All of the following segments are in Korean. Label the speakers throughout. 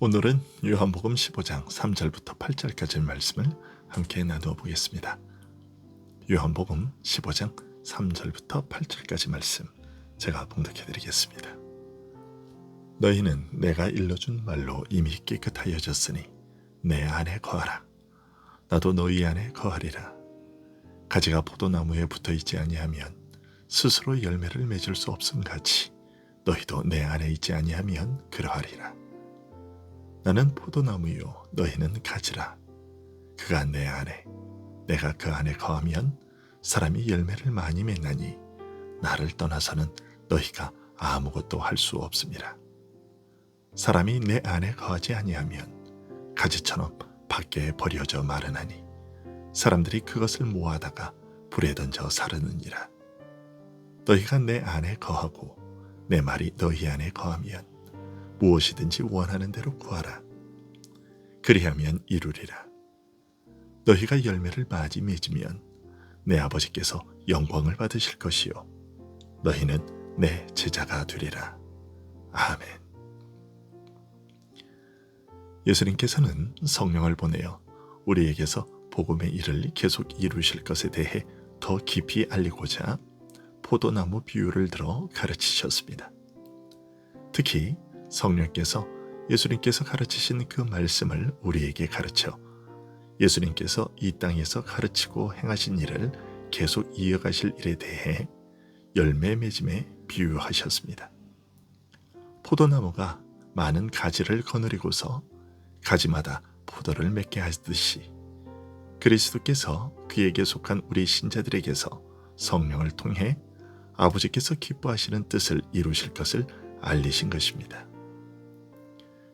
Speaker 1: 오늘은 요한복음 15장 3절부터 8절까지 말씀을 함께 나누어 보겠습니다. 요한복음 15장 3절부터 8절까지 말씀 제가 봉독해 드리겠습니다. 너희는 내가 일러준 말로 이미 깨끗하여졌으니 내 안에 거하라. 나도 너희 안에 거하리라. 가지가 포도나무에 붙어있지 아니하면 스스로 열매를 맺을 수 없음같이 너희도 내 안에 있지 아니하면 그러하리라. 나는 포도나무요 너희는 가지라. 그가 내 안에 내가 그 안에 거하면 사람이 열매를 많이 맺나니 나를 떠나서는 너희가 아무것도 할 수 없음이라. 사람이 내 안에 거하지 아니하면 가지처럼 밖에 버려져 마르나니 사람들이 그것을 모아다가 불에 던져 사르느니라. 너희가 내 안에 거하고 내 말이 너희 안에 거하면 무엇이든지 원하는 대로 구하라. 그리하면 이루리라. 너희가 열매를 많이 맺으면 내 아버지께서 영광을 받으실 것이요 너희는 내 제자가 되리라. 아멘. 예수님께서는 성령을 보내어 우리에게서 복음의 일을 계속 이루실 것에 대해 더 깊이 알리고자 포도나무 비유를 들어 가르치셨습니다. 특히 성령께서 예수님께서 가르치신 그 말씀을 우리에게 가르쳐 예수님께서 이 땅에서 가르치고 행하신 일을 계속 이어가실 일에 대해 열매 맺음에 비유하셨습니다. 포도나무가 많은 가지를 거느리고서 가지마다 포도를 맺게 하듯이 그리스도께서 그에게 속한 우리 신자들에게서 성령을 통해 아버지께서 기뻐하시는 뜻을 이루실 것을 알리신 것입니다.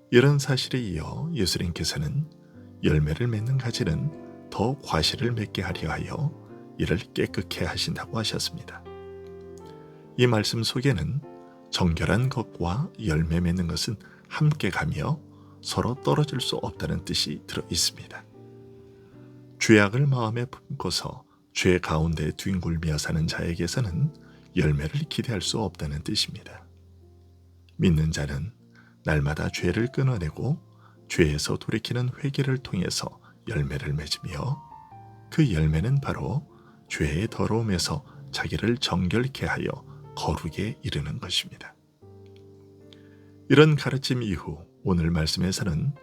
Speaker 1: 이런 사실에 이어 예수님께서는 열매를 맺는 가지는 더 과실을 맺게 하려 하여 이를 깨끗게 하신다고 하셨습니다. 이 말씀 속에는 정결한 것과 열매 맺는 것은 함께 가며 서로 떨어질 수 없다는 뜻이 들어 있습니다. 죄악을 마음에 품고서 죄 가운데 뒹굴며 사는 자에게서는 열매를 기대할 수 없다는 뜻입니다. 믿는 자는 날마다 죄를 끊어내고 죄에서 돌이키는 회개를 통해서 열매를 맺으며 그 열매는 바로 죄의 더러움에서 자기를 정결케 하여 거룩에 이르는 것입니다. 이런 가르침 이후 오늘 말씀에서는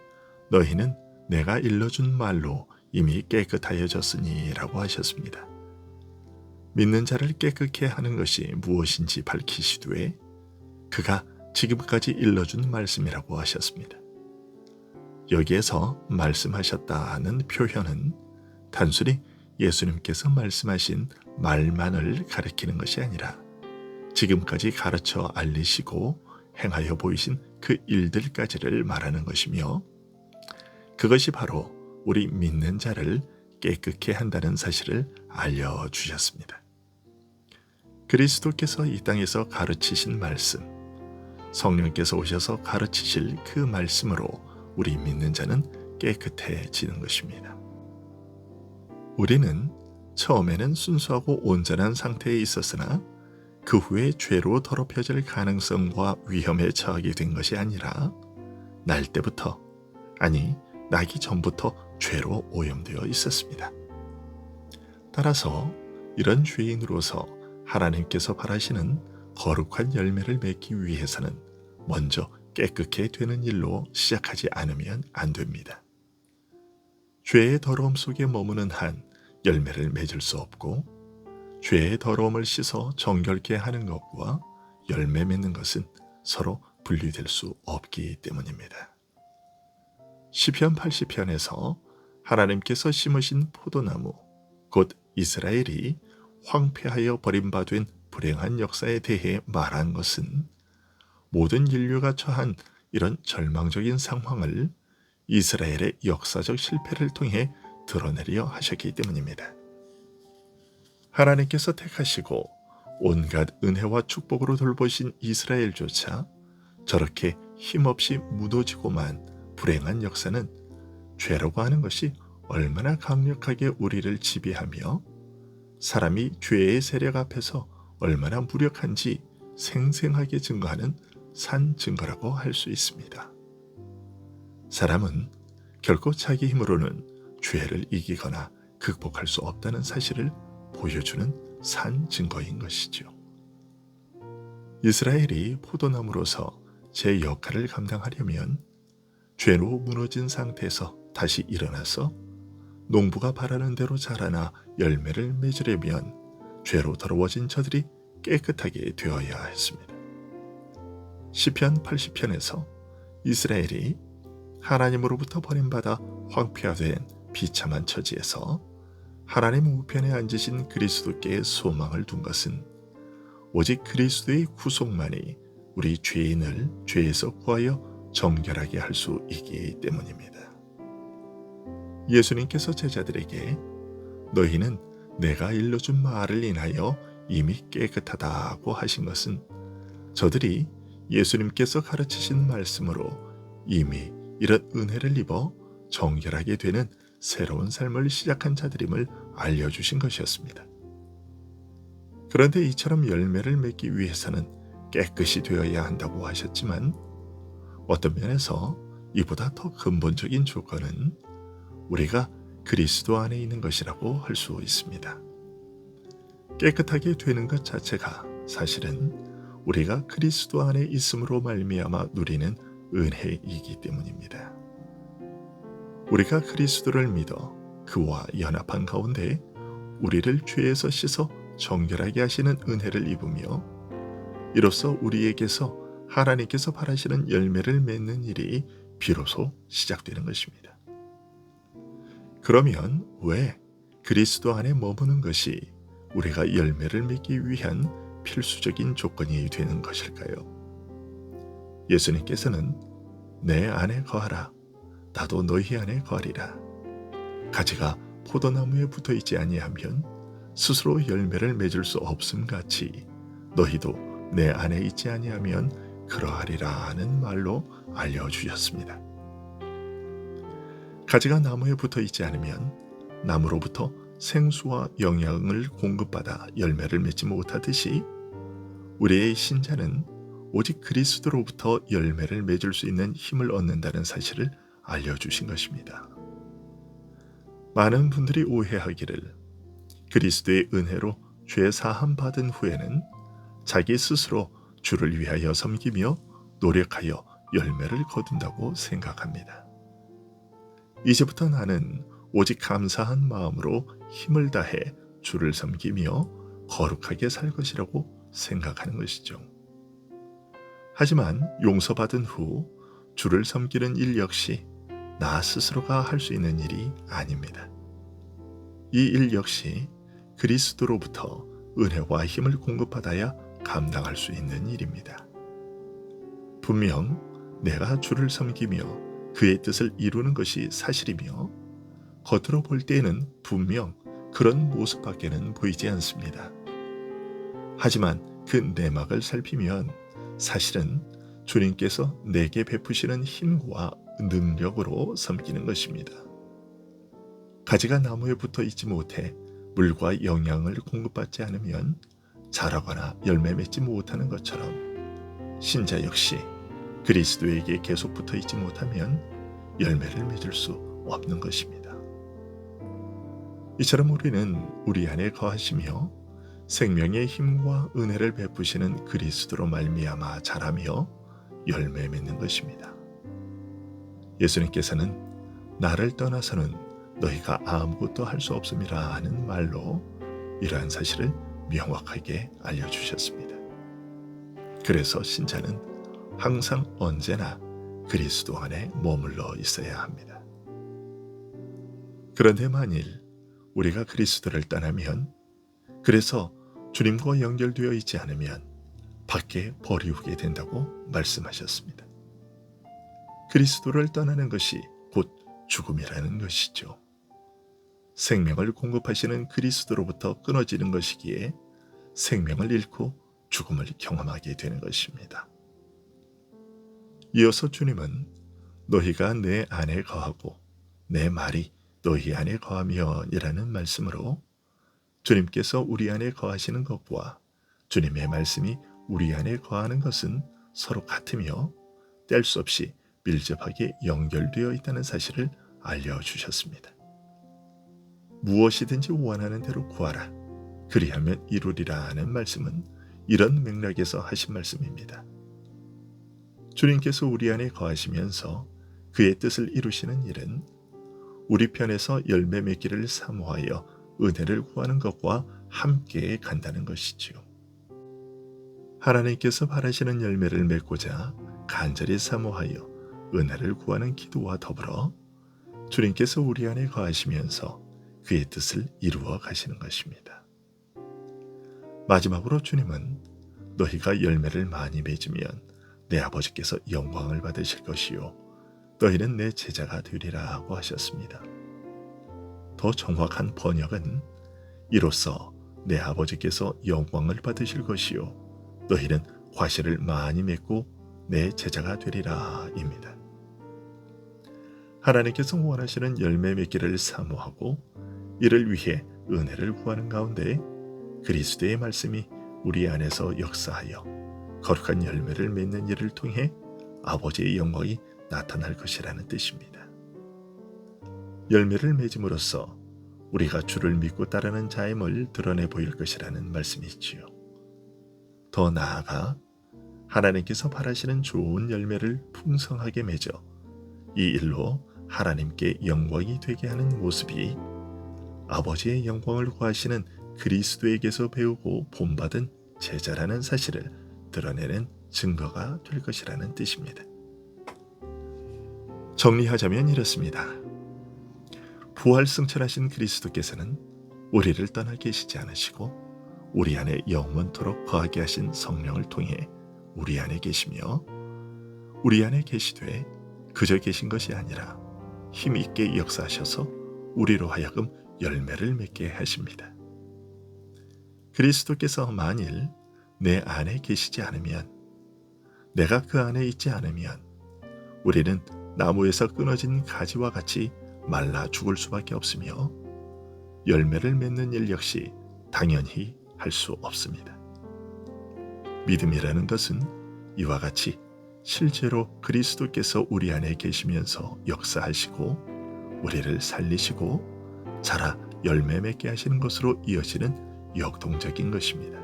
Speaker 1: 너희는 내가 일러준 말로 이미 깨끗하여졌으니 라고 하셨습니다. 믿는 자를 깨끗게 하는 것이 무엇인지 밝히시되 그가 지금까지 일러준 말씀이라고 하셨습니다. 여기에서 말씀하셨다는 표현은 단순히 예수님께서 말씀하신 말만을 가리키는 것이 아니라 지금까지 가르쳐 알리시고 행하여 보이신 그 일들까지를 말하는 것이며 그것이 바로 우리 믿는 자를 깨끗게 한다는 사실을 알려주셨습니다. 그리스도께서 이 땅에서 가르치신 말씀, 성령께서 오셔서 가르치실 그 말씀으로 우리 믿는 자는 깨끗해지는 것입니다. 우리는 처음에는 순수하고 온전한 상태에 있었으나 그 후에 죄로 더럽혀질 가능성과 위험에 처하게 된 것이 아니라 날 때부터, 아니 나기 전부터 죄로 오염되어 있었습니다. 따라서 이런 죄인으로서 하나님께서 바라시는 거룩한 열매를 맺기 위해서는 먼저 깨끗게 되는 일로 시작하지 않으면 안 됩니다. 죄의 더러움 속에 머무는 한 열매를 맺을 수 없고 죄의 더러움을 씻어 정결케 하는 것과 열매 맺는 것은 서로 분리될 수 없기 때문입니다. 시편 80편에서 하나님께서 심으신 포도나무, 곧 이스라엘이 황폐하여 버림받은 불행한 역사에 대해 말한 것은 모든 인류가 처한 이런 절망적인 상황을 이스라엘의 역사적 실패를 통해 드러내려 하셨기 때문입니다. 하나님께서 택하시고 온갖 은혜와 축복으로 돌보신 이스라엘조차 저렇게 힘없이 무너지고만 불행한 역사는 죄라고 하는 것이 얼마나 강력하게 우리를 지배하며 사람이 죄의 세력 앞에서 얼마나 무력한지 생생하게 증거하는 산 증거라고 할 수 있습니다. 사람은 결코 자기 힘으로는 죄를 이기거나 극복할 수 없다는 사실을 보여주는 산 증거인 것이죠. 이스라엘이 포도나무로서 제 역할을 감당하려면 죄로 무너진 상태에서 다시 일어나서 농부가 바라는 대로 자라나 열매를 맺으려면 죄로 더러워진 저들이 깨끗하게 되어야 했습니다. 시편 80편에서 이스라엘이 하나님으로부터 버림받아 황폐화된 비참한 처지에서 하나님 우편에 앉으신 그리스도께 소망을 둔 것은 오직 그리스도의 구속만이 우리 죄인을 죄에서 구하여 정결하게 할 수 있기 때문입니다. 예수님께서 제자들에게 너희는 내가 일러준 말을 인하여 이미 깨끗하다고 하신 것은 저들이 예수님께서 가르치신 말씀으로 이미 이런 은혜를 입어 정결하게 되는 새로운 삶을 시작한 자들임을 알려주신 것이었습니다. 그런데 이처럼 열매를 맺기 위해서는 깨끗이 되어야 한다고 하셨지만 어떤 면에서 이보다 더 근본적인 조건은 우리가 그리스도 안에 있는 것이라고 할 수 있습니다. 깨끗하게 되는 것 자체가 사실은 우리가 그리스도 안에 있음으로 말미암아 누리는 은혜이기 때문입니다. 우리가 그리스도를 믿어 그와 연합한 가운데 우리를 죄에서 씻어 정결하게 하시는 은혜를 입으며 이로써 우리에게서 하나님께서 바라시는 열매를 맺는 일이 비로소 시작되는 것입니다. 그러면 왜 그리스도 안에 머무는 것이 우리가 열매를 맺기 위한 필수적인 조건이 되는 것일까요? 예수님께서는 내 안에 거하라 나도 너희 안에 거하리라. 가지가 포도나무에 붙어 있지 아니하면 스스로 열매를 맺을 수 없음 같이 너희도 내 안에 있지 아니하면 그러하리라는 말로 알려주셨습니다. 가지가 나무에 붙어 있지 않으면 나무로부터 생수와 영양을 공급받아 열매를 맺지 못하듯이 우리의 신자는 오직 그리스도로부터 열매를 맺을 수 있는 힘을 얻는다는 사실을 알려주신 것입니다. 많은 분들이 오해하기를 그리스도의 은혜로 죄 사함 받은 후에는 자기 스스로 주를 위하여 섬기며 노력하여 열매를 거둔다고 생각합니다. 이제부터 나는 오직 감사한 마음으로 힘을 다해 주를 섬기며 거룩하게 살 것이라고 생각하는 것이죠. 하지만 용서받은 후 주를 섬기는 일 역시 나 스스로가 할 수 있는 일이 아닙니다. 이 일 역시 그리스도로부터 은혜와 힘을 공급받아야 감당할 수 있는 일입니다. 분명 내가 주를 섬기며 그의 뜻을 이루는 것이 사실이며 겉으로 볼 때에는 분명 그런 모습밖에는 보이지 않습니다. 하지만 그 내막을 살피면 사실은 주님께서 내게 베푸시는 힘과 능력으로 섬기는 것입니다. 가지가 나무에 붙어 있지 못해 물과 영양을 공급받지 않으면 자라거나 열매 맺지 못하는 것처럼 신자 역시 그리스도에게 계속 붙어 있지 못하면 열매를 맺을 수 없는 것입니다. 이처럼 우리는 우리 안에 거하시며 생명의 힘과 은혜를 베푸시는 그리스도로 말미암아 자라며 열매 맺는 것입니다. 예수님께서는 나를 떠나서는 너희가 아무것도 할 수 없음이라 하는 말로 이러한 사실을 명확하게 알려주셨습니다. 그래서 신자는 항상 언제나 그리스도 안에 머물러 있어야 합니다. 그런데 만일 우리가 그리스도를 떠나면 그래서 주님과 연결되어 있지 않으면 밖에 버리우게 된다고 말씀하셨습니다. 그리스도를 떠나는 것이 곧 죽음이라는 것이죠. 생명을 공급하시는 그리스도로부터 끊어지는 것이기에 생명을 잃고 죽음을 경험하게 되는 것입니다. 이어서 주님은 너희가 내 안에 거하고 내 말이 너희 안에 거하며 이라는 말씀으로 주님께서 우리 안에 거하시는 것과 주님의 말씀이 우리 안에 거하는 것은 서로 같으며 뗄 수 없이 밀접하게 연결되어 있다는 사실을 알려주셨습니다. 무엇이든지 원하는 대로 구하라. 그리하면 이루리라 하는 말씀은 이런 맥락에서 하신 말씀입니다. 주님께서 우리 안에 거하시면서 그의 뜻을 이루시는 일은 우리 편에서 열매 맺기를 사모하여 은혜를 구하는 것과 함께 간다는 것이지요. 하나님께서 바라시는 열매를 맺고자 간절히 사모하여 은혜를 구하는 기도와 더불어 주님께서 우리 안에 거하시면서 그의 뜻을 이루어 가시는 것입니다. 마지막으로 주님은 너희가 열매를 많이 맺으면 내 아버지께서 영광을 받으실 것이요 너희는 내 제자가 되리라 하고 하셨습니다. 더 정확한 번역은 이로써 내 아버지께서 영광을 받으실 것이요 너희는 과실을 많이 맺고 내 제자가 되리라 입니다. 하나님께서 원하시는 열매 맺기를 사모하고 이를 위해 은혜를 구하는 가운데 그리스도의 말씀이 우리 안에서 역사하여 거룩한 열매를 맺는 일을 통해 아버지의 영광이 나타날 것이라는 뜻입니다. 열매를 맺음으로써 우리가 주를 믿고 따르는 자임을 드러내 보일 것이라는 말씀이지요. 더 나아가 하나님께서 바라시는 좋은 열매를 풍성하게 맺어 이 일로 하나님께 영광이 되게 하는 모습이 아버지의 영광을 구하시는 그리스도에게서 배우고 본받은 제자라는 사실을 드러내는 증거가 될 것이라는 뜻입니다. 정리하자면 이렇습니다. 부활승천하신 그리스도께서는 우리를 떠나 계시지 않으시고 우리 안에 영원토록 거하게 하신 성령을 통해 우리 안에 계시며 우리 안에 계시되 그저 계신 것이 아니라 힘있게 역사하셔서 우리로 하여금 열매를 맺게 하십니다. 그리스도께서 만일 내 안에 계시지 않으면, 내가 그 안에 있지 않으면 우리는 나무에서 끊어진 가지와 같이 말라 죽을 수밖에 없으며 열매를 맺는 일 역시 당연히 할 수 없습니다. 믿음이라는 것은 이와 같이 실제로 그리스도께서 우리 안에 계시면서 역사하시고 우리를 살리시고 자라 열매 맺게 하시는 것으로 이어지는 역동적인 것입니다.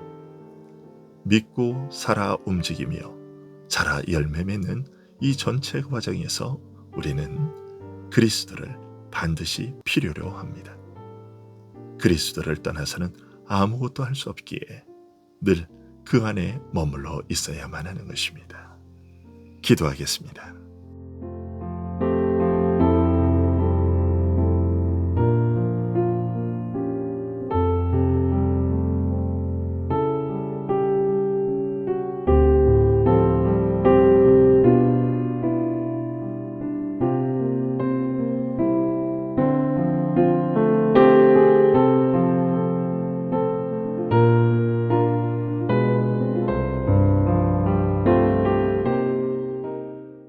Speaker 1: 믿고 살아 움직이며 자라 열매 맺는 이 전체 과정에서 우리는 그리스도를 반드시 필요로 합니다. 그리스도를 떠나서는 아무것도 할 수 없기에 늘 그 안에 머물러 있어야만 하는 것입니다. 기도하겠습니다.